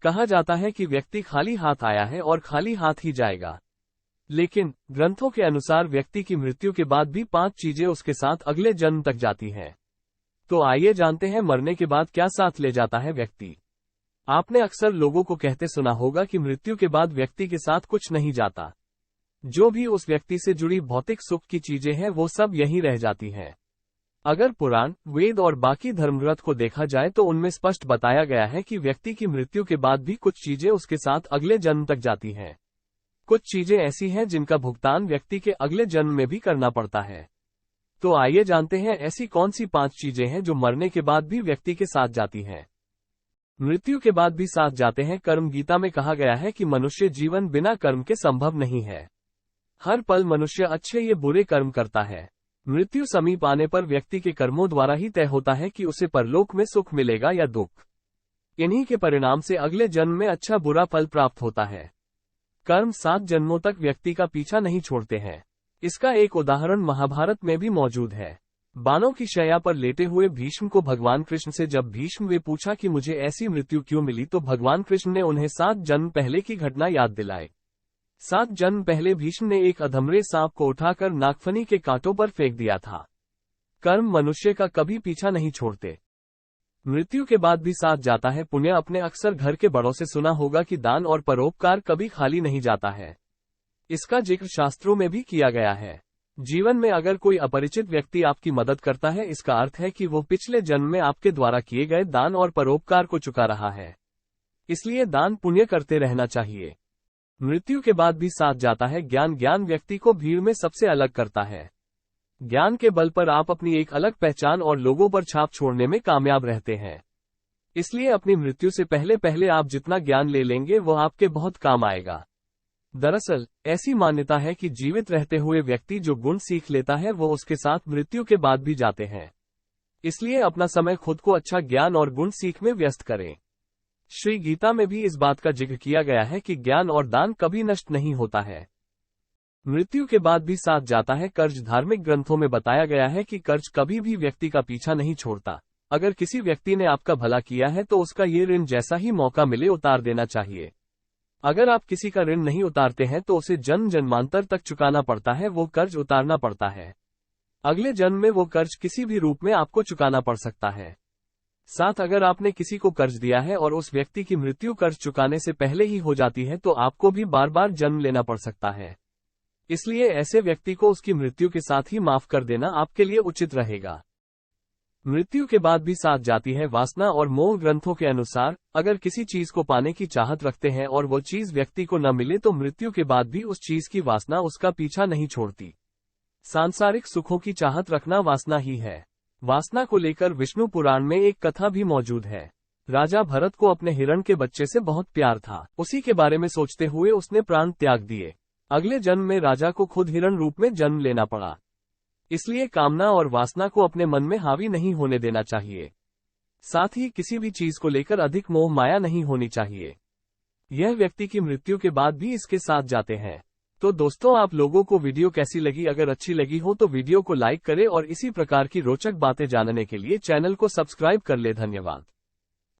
कहा जाता है कि व्यक्ति खाली हाथ आया है और खाली हाथ ही जाएगा। लेकिन ग्रंथों के अनुसार व्यक्ति की मृत्यु के बाद भी 5 चीजें उसके साथ अगले जन्म तक जाती हैं। तो आइए जानते हैं मरने के बाद क्या साथ ले जाता है व्यक्ति। आपने अक्सर लोगों को कहते सुना होगा कि मृत्यु के बाद व्यक्ति के साथ कुछ नहीं जाता। जो भी उस व्यक्ति से जुड़ी भौतिक सुख की चीजें हैं वो सब यहीं रह जाती हैं। अगर पुराण, वेद और बाकी धर्मग्रंथ को देखा जाए तो उनमें स्पष्ट बताया गया है कि व्यक्ति की मृत्यु के बाद भी कुछ चीजें उसके साथ अगले जन्म तक जाती हैं। कुछ चीजें ऐसी हैं जिनका भुगतान व्यक्ति के अगले जन्म में भी करना पड़ता है। तो आइए जानते हैं ऐसी कौन सी 5 चीजें हैं जो मरने के बाद भी व्यक्ति के साथ जाती हैं। मृत्यु के बाद भी साथ जाते हैं कर्म। गीता में कहा गया है कि मनुष्य जीवन बिना कर्म के संभव नहीं है। हर पल मनुष्य अच्छे या बुरे कर्म करता है। मृत्यु समीप आने पर व्यक्ति के कर्मों द्वारा ही तय होता है कि उसे परलोक में सुख मिलेगा या दुख। इन्हीं के परिणाम से अगले जन्म में अच्छा बुरा फल प्राप्त होता है। कर्म 7 जन्मों तक व्यक्ति का पीछा नहीं छोड़ते हैं। इसका एक उदाहरण महाभारत में भी मौजूद है। बाणों की शैया पर लेटे हुए भीष्म को भगवान कृष्ण से जब भीष्म वे पूछा कि मुझे ऐसी मृत्यु क्यों मिली, तो भगवान कृष्ण ने उन्हें 7 जन्म पहले की घटना याद दिलाई। 7 जन्म पहले भीष्म ने एक अधमरे सांप को उठाकर नागफनी के कांटों पर फेंक दिया था। कर्म मनुष्य का कभी पीछा नहीं छोड़ते। मृत्यु के बाद भी साथ जाता है पुण्य। अपने अक्सर घर के बड़ों से सुना होगा कि दान और परोपकार कभी खाली नहीं जाता है। इसका जिक्र शास्त्रों में भी किया गया है। जीवन में अगर कोई अपरिचित व्यक्ति आपकी मदद करता है, इसका अर्थ है कि वो पिछले जन्म में आपके द्वारा किए गए दान और परोपकार को चुका रहा है। इसलिए दान पुण्य करते रहना चाहिए। मृत्यु के बाद भी साथ जाता है ज्ञान। ज्ञान व्यक्ति को भीड़ में सबसे अलग करता है। ज्ञान के बल पर आप अपनी एक अलग पहचान और लोगों पर छाप छोड़ने में कामयाब रहते हैं। इसलिए अपनी मृत्यु से पहले पहले आप जितना ज्ञान ले लेंगे वो आपके बहुत काम आएगा। दरअसल ऐसी मान्यता है कि जीवित रहते हुए व्यक्ति जो गुण सीख लेता है वो उसके साथ मृत्यु के बाद भी जाते हैं। इसलिए अपना समय खुद को अच्छा ज्ञान और गुण सीख में व्यस्त करें। श्री गीता में भी इस बात का जिक्र किया गया है कि ज्ञान और दान कभी नष्ट नहीं होता है। मृत्यु के बाद भी साथ जाता है कर्ज। धार्मिक ग्रंथों में बताया गया है कि कर्ज कभी भी व्यक्ति का पीछा नहीं छोड़ता। अगर किसी व्यक्ति ने आपका भला किया है तो उसका ये ऋण जैसा ही मौका मिले उतार देना चाहिए। अगर आप किसी का ऋण नहीं उतारते हैं तो उसे जन्म जन्मांतर तक चुकाना पड़ता है, वो कर्ज उतारना पड़ता है। अगले जन्म में वो कर्ज किसी भी रूप में आपको चुकाना पड़ सकता है। साथ अगर आपने किसी को कर्ज दिया है और उस व्यक्ति की मृत्यु कर्ज चुकाने से पहले ही हो जाती है तो आपको भी बार बार जन्म लेना पड़ सकता है। इसलिए ऐसे व्यक्ति को उसकी मृत्यु के साथ ही माफ कर देना आपके लिए उचित रहेगा। मृत्यु के बाद भी साथ जाती है वासना और मोह। ग्रंथों के अनुसार अगर किसी चीज को पाने की चाहत रखते हैं और वो चीज व्यक्ति को न मिले तो मृत्यु के बाद भी उस चीज की वासना उसका पीछा नहीं छोड़ती। सांसारिक सुखों की चाहत रखना वासना ही है। वासना को लेकर विष्णु पुराण में एक कथा भी मौजूद है। राजा भरत को अपने हिरण के बच्चे से बहुत प्यार था। उसी के बारे में सोचते हुए उसने प्राण त्याग दिए। अगले जन्म में राजा को खुद हिरण रूप में जन्म लेना पड़ा। इसलिए कामना और वासना को अपने मन में हावी नहीं होने देना चाहिए। साथ ही किसी भी चीज को लेकर अधिक मोह माया नहीं होनी चाहिए। यह व्यक्ति की मृत्यु के बाद भी इसके साथ जाते हैं। तो दोस्तों, आप लोगों को वीडियो कैसी लगी? अगर अच्छी लगी हो तो वीडियो को लाइक करें और इसी प्रकार की रोचक बातें जानने के लिए चैनल को सब्सक्राइब कर ले। धन्यवाद।